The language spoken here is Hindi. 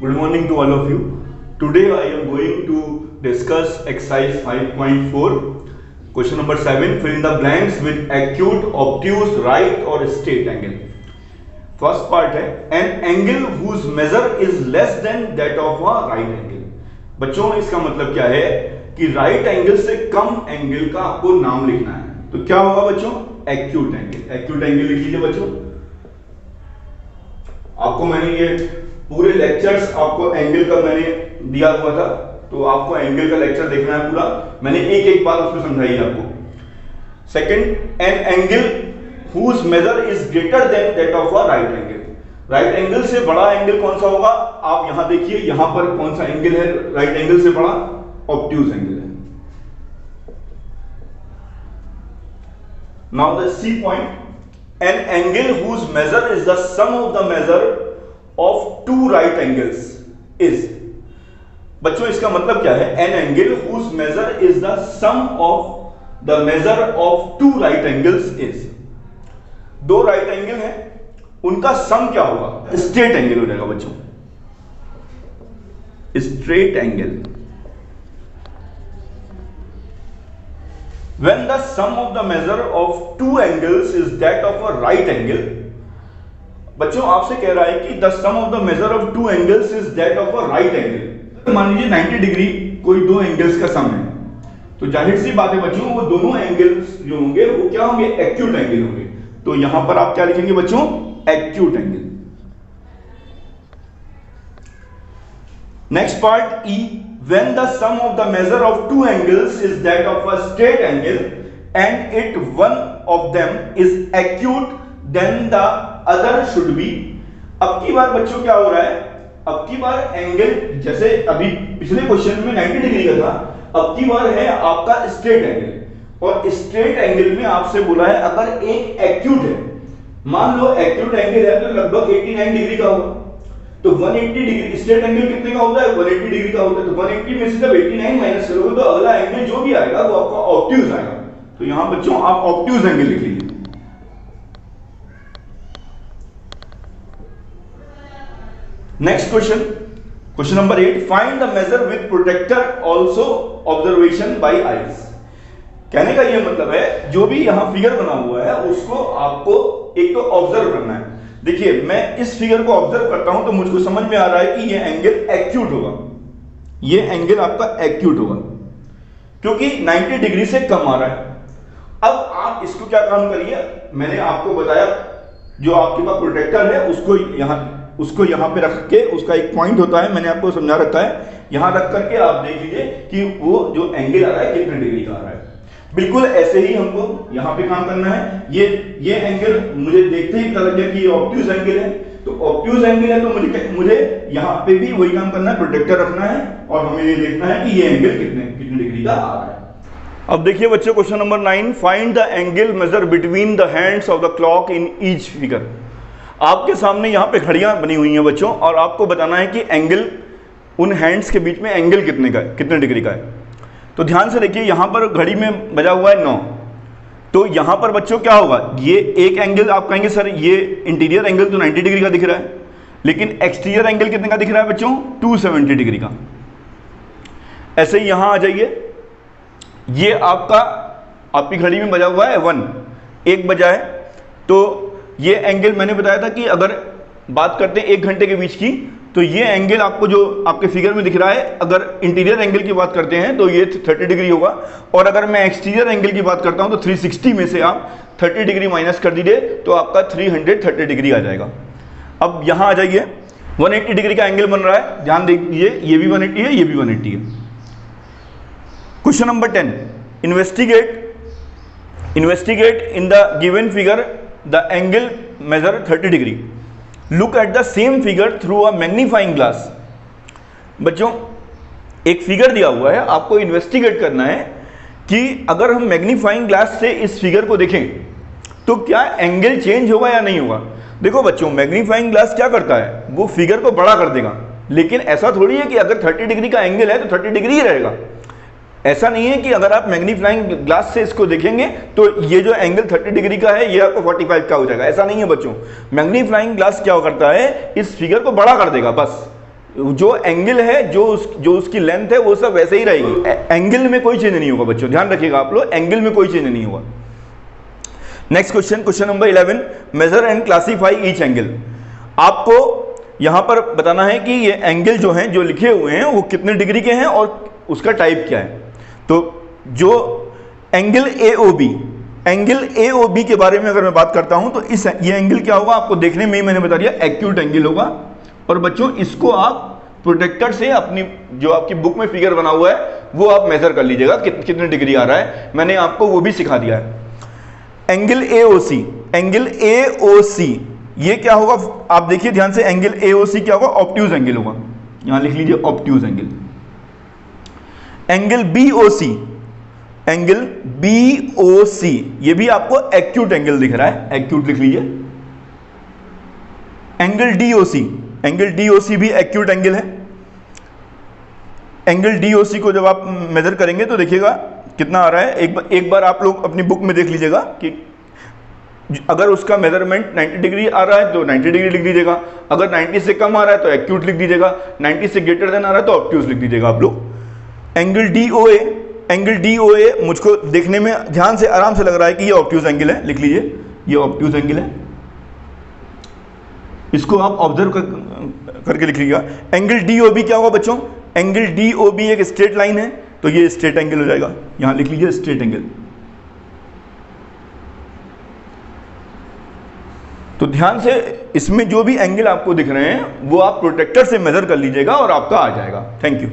Good morning to all of you. Today I am going to discuss exercise 5.4. Question number 7. Fill in the blanks with acute, obtuse, right or straight angle. First part है an angle whose measure is less than that of a right angle. बच्चों इसका मतलब क्या है कि right angle से कम एंगल का आपको नाम लिखना है. तो क्या होगा बच्चों? Acute angle. एक्यूट एंगल लिख लीजिए बच्चों. आपको मैंने ये पूरे लेक्चर्स आपको एंगल का मैंने दिया हुआ था, तो आपको एंगल का लेक्चर देखना है पूरा. मैंने एक एक बार उसको समझाई आपको. Second, an angle whose measure is greater than that of a right angle. Right angle से बड़ा एंगल कौन सा होगा? आप यहां देखिए, यहां पर कौन सा एंगल है राइट एंगल से बड़ा? ऑब्ट्यूज एंगल है. Now the C point, an angle whose measure is the sum of the measure of two right angles is. बच्चों इसका मतलब क्या है? an angle whose measure is the sum of the measure of two right angles is. दो राइट एंगल है, उनका सम क्या होगा? स्ट्रेट एंगल हो जाएगा बच्चों. Straight angle. When the sum of the measure of two angles is that of a right angle. बच्चों आपसे कह रहा है कि the sum of the measure of two angles is that of a right angle. मान लीजिए 90 डिग्री कोई दो एंगल्स का सम है, तो जाहिर सी बात है बच्चों वो दोनों एंगल्स जो होंगे वो क्या होंगे? एक्यूट एंगल होंगे. तो यहां पर आप क्या लिखेंगे बच्चों? Acute angle. Next part E, when the sum of the measure of two angles is that of a straight angle and it one of them is acute then the other should be. अब की बार बच्चों क्या हो रहा है? अब की बार एंगल जैसे अभी पिछले क्वेश्चन में 90 डिग्री का था, अब की बार है आपका स्ट्रेट एंगल. और स्ट्रेट एंगल में आपसे बोला है अगर एक एक्यूट है, मान लो एक्यूट एंगल है तो लगभग 89 डिग्री का होगा. तो 180 डिग्री स्ट्रेट एंगल कितने का होता है? 180 डिग्री का होता है. तो 180 में से जब 89 माइनस करोगे तो अगला एंगल जो भी आएगा वो आपका ऑब्ट्यूज आएगा. तो यहां बच्चों आप ऑब्ट्यूज एंगल लिख लीजिए. Next question, question number 8. Find the measure with protractor also observation by eyes. कहने का यह मतलब है जो भी यहां फिगर बना हुआ है उसको आपको एक तो ऑब्जर्व करना है. देखिए मैं इस फिगर को ऑब्जर्व करता हूं तो मुझको समझ में आ रहा है कि ये एंगल एक्यूट होगा. ये एंगल आपका एक्यूट होगा क्योंकि 90 डिग्री से कम आ रहा है. अब आप इसको क्या काम करिए, मैंने आपको बताया जो आपके पास प्रोटेक्टर है उसको यहां पे रख के, उसका एक पॉइंट होता है, मैंने आपको समझा रखा है. यहां रख करके आप देख लीजिए कि वो जो एंगल आ रहा है कितने डिग्री का आ रहा है. बिल्कुल ऐसे ही हमको यहां पे काम करना है. ये एंगल मुझे देखते ही पता लग गया कि ये ऑब्ट्यूज एंगल है. तो ऑब्ट्यूज एंगल है तो मुझे यहां पे भी वही काम करना है, प्रोटेक्टर रखना है और हमें ये देखना है कि ये एंगल कितने डिग्री का आ रहा है. अब देखिए बच्चों question number 9. Find the angle measure between the hands of the clock in each figure. आपके सामने यहां पे घड़ियां बनी हुई हैं बच्चों और आपको बताना है कि एंगल उन हैंड्स के बीच में एंगल कितने डिग्री का है. तो ध्यान से देखिए यहां पर घड़ी में बजा हुआ है 9. तो यहां पर बच्चों क्या होगा? ये एक एंगल आप कहेंगे सर ये इंटीरियर एंगल तो 90 डिग्री का दिख रहा है, लेकिन एक्सटीरियर एंगल कितने का दिख रहा है बच्चों? 270 डिग्री का. ऐसे ही यहां आ जाइए, ये आपकी घड़ी में बजा हुआ है 1 बजा है. तो ये एंगल मैंने बताया था कि अगर बात करते हैं 1 घंटे के बीच की, तो ये एंगल आपको जो आपके फिगर में दिख रहा है, अगर इंटीरियर एंगल की बात करते हैं तो ये 30 डिग्री होगा. और अगर मैं एक्सटीरियर एंगल की बात करता हूं तो 360 में से आप 30 डिग्री माइनस कर दीजिए तो आपका 330 डिग्री आ जाएगा. अब यहां आ जाइए, 180 डिग्री का एंगल बन रहा है, ध्यान दीजिए. ये भी 180 है, ये भी 180 है. Question number 10. Investigate in the given figure the angle measure 30 degree. Look at the same figure through a magnifying glass. बच्चों एक फिगर दिया हुआ है, आपको इन्वेस्टिगेट करना है कि अगर हम मैग्नीफाइंग ग्लास से इस फिगर को देखें तो क्या एंगल चेंज होगा या नहीं होगा. देखो बच्चों मैग्नीफाइंग ग्लास क्या करता है, वो फिगर को बड़ा कर देगा, लेकिन ऐसा थोड़ी है कि अगर 30 डिग्री का एंगल है तो 30 डिग्री ही रहेगा. ऐसा नहीं है कि अगर आप मैग्नीफाइंग ग्लास से इसको देखेंगे तो ये जो एंगल 30 डिग्री का है ये आपको 45 का हो जाएगा. ऐसा नहीं है बच्चों. मैग्नीफाइंग ग्लास क्या करता है, इस फिगर को बड़ा कर देगा बस. जो एंगल है, जो उसकी लेंथ है वो सब वैसे ही रहेगी, एंगल में कोई चेंज नहीं होगा बच्चों, ध्यान रखिएगा आप लोग, एंगल में कोई चेंज नहीं होगा। Next question, question number 11, measure and classify each angle. आपको यहां पर बताना है कि ये एंगल जो हैं, जो लिखे हुए हैं, वो कितने डिग्री के हैं और उसका टाइप क्या है। तो जो एंगल AOB, एंगल AOB के बारे में अगर मैं बात करता हूं तो ये एंगल क्या होगा, आपको देखने में ही मैंने बता दिया, एक्यूट एंगल होगा। और बच्चों इसको आप प्रोटेक्टर से, अपनी जो आपकी बुक में फिगर बना हुआ है वो आप मेजर कर लीजिएगा कितने डिग्री आ रहा है, मैंने आपको वो भी सिखा दिया है। एंगल AOC, एंगल AOC ये क्या होगा, आप देखिए ध्यान से, एंगल AOC क्या होगा, ऑब्ट्यूज एंगल होगा, यहां लिख लीजिए obtuse angle. Angle BOC, angle BOC ये भी आपको एक्यूट एंगल दिख रहा है, एक्यूट लिख लीजिए। एंगल DOC, एंगल DOC भी एक्यूट एंगल है। एंगल DOC को जब आप मेजर करेंगे तो देखिएगा कितना आ रहा है, एक बार आप लोग अपनी बुक में देख लीजिएगा कि अगर उसका मेजरमेंट 90 डिग्री आ रहा है तो 90 डिग्री लिख दीजिएगा, अगर 90 से कम आ रहा है तो एक्यूट लिख दीजिएगा, 90 से ग्रेटर देन आ रहा है तो ऑब्ट्यूज लिख दीजिएगा आप लोग। एंगल DOA, एंगल DOA मुझको देखने में ध्यान से आराम से लग रहा है कि ये ऑब्ट्यूज एंगल है, लिख लीजिए ये ऑब्ट्यूज एंगल है, इसको आप ऑब्जर्व करके लिख लीजिएगा। एंगल DOB क्या होगा बच्चों, एंगल DOB एक स्ट्रेट लाइन है तो ये स्ट्रेट एंगल हो जाएगा, यहां लिख लीजिए स्ट्रेट एंगल। तो ध्यान से इसमें जो भी एंगल आपको दिख रहे हैं वो आप प्रोटेक्टर से मेजर कर लीजिएगा और आपका आ जाएगा। Thank you.